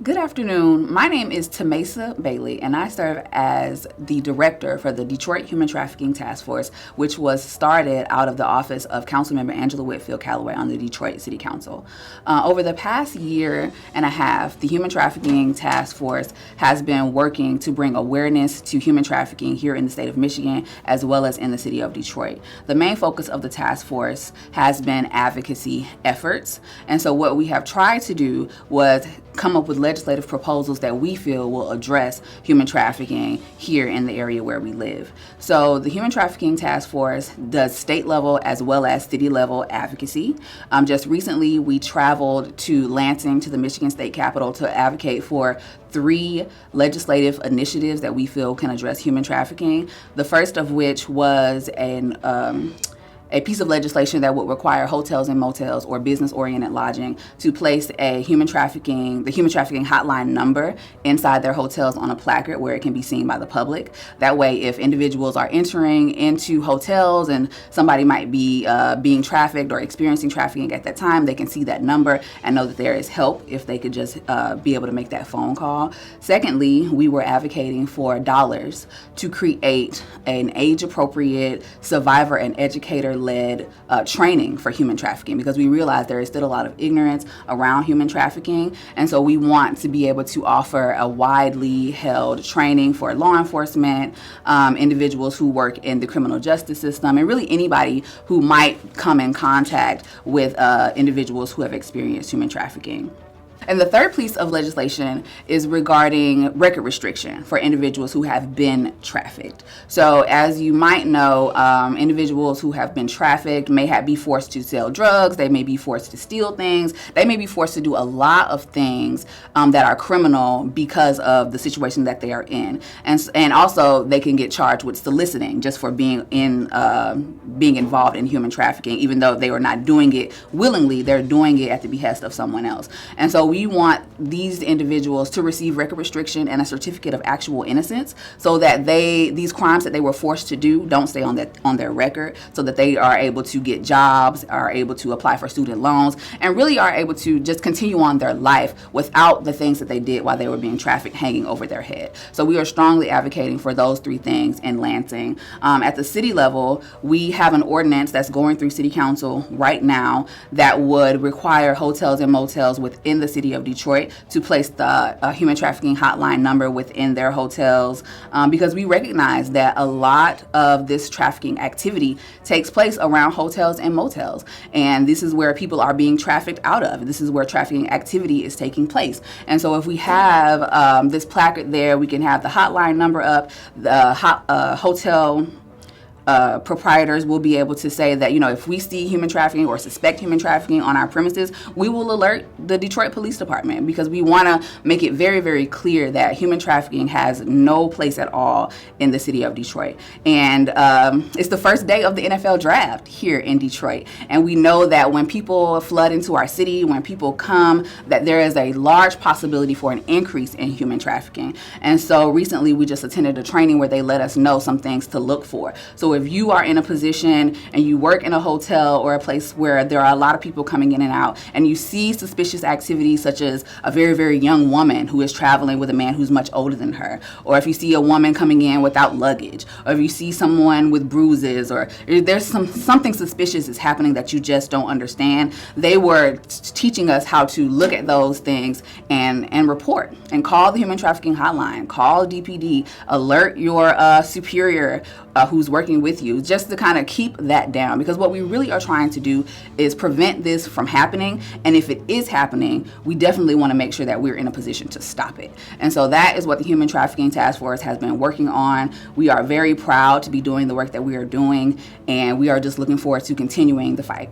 Good afternoon. My name is Thomaesa Bailey, and I serve as the director for the Detroit Human Trafficking Task Force, which was started out of the office of Councilmember Angela Whitfield Calloway on the Detroit City Council. Over the past year and a half, the Human Trafficking Task Force has been working to bring awareness to human trafficking here in the state of Michigan, as well as in the city of Detroit. The main focus of the task force has been advocacy efforts, and so what we have tried to do was come up with legislative proposals that we feel will address human trafficking here in the area where we live. So the Human Trafficking Task Force does state level as well as city level advocacy. Just recently, we traveled to Lansing, to the Michigan State Capitol, to advocate for 3 legislative initiatives that we feel can address human trafficking. The first of which was a piece of legislation that would require hotels and motels or business-oriented lodging to place the human trafficking hotline number inside their hotels on a placard where it can be seen by the public. That way, if individuals are entering into hotels and somebody might be being trafficked or experiencing trafficking at that time, they can see that number and know that there is help if they could just be able to make that phone call. Secondly, we were advocating for dollars to create an age-appropriate survivor and educator led training for human trafficking, because we realize there is still a lot of ignorance around human trafficking, and so we want to be able to offer a widely held training for law enforcement, individuals who work in the criminal justice system, and really anybody who might come in contact with individuals who have experienced human trafficking. And the third piece of legislation is regarding record restriction for individuals who have been trafficked. So as you might know, individuals who have been trafficked may be forced to sell drugs, they may be forced to steal things, they may be forced to do a lot of things that are criminal because of the situation that they are in. And also they can get charged with soliciting just for being involved in human trafficking, even though they were not doing it willingly, they're doing it at the behest of someone else. And so we want these individuals to receive record restriction and a certificate of actual innocence, so that these crimes that they were forced to do don't stay on their record, so that they are able to get jobs, are able to apply for student loans, and really are able to just continue on their life without the things that they did while they were being trafficked hanging over their head. So we are strongly advocating for those 3 things in Lansing. At the city level, we have an ordinance that's going through City Council right now that would require hotels and motels within the city of Detroit to place the human trafficking hotline number within their hotels, because we recognize that a lot of this trafficking activity takes place around hotels and motels, and this is where people are being trafficked out of. This is where trafficking activity is taking place. And so if we have this placard there, we can have the hotline number up, the hotel proprietors will be able to say that, if we see human trafficking or suspect human trafficking on our premises, we will alert the Detroit Police Department, because we want to make it very, very clear that human trafficking has no place at all in the city of Detroit. And it's the first day of the NFL draft here in Detroit. And we know that when people flood into our city, when people come, that there is a large possibility for an increase in human trafficking. And so recently we just attended a training where they let us know some things to look for. So if you are in a position and you work in a hotel or a place where there are a lot of people coming in and out, and you see suspicious activities such as a very, very young woman who is traveling with a man who's much older than her, or if you see a woman coming in without luggage, or if you see someone with bruises, or there's something suspicious is happening that you just don't understand, they were teaching us how to look at those things and report and call the human trafficking hotline, call DPD, alert your superior who's working with you, just to kind of keep that down, because what we really are trying to do is prevent this from happening. And if it is happening, we definitely want to make sure that we're in a position to stop it. And so that is what the Human Trafficking Task Force has been working on. We are very proud to be doing the work that we are doing, and we are just looking forward to continuing the fight.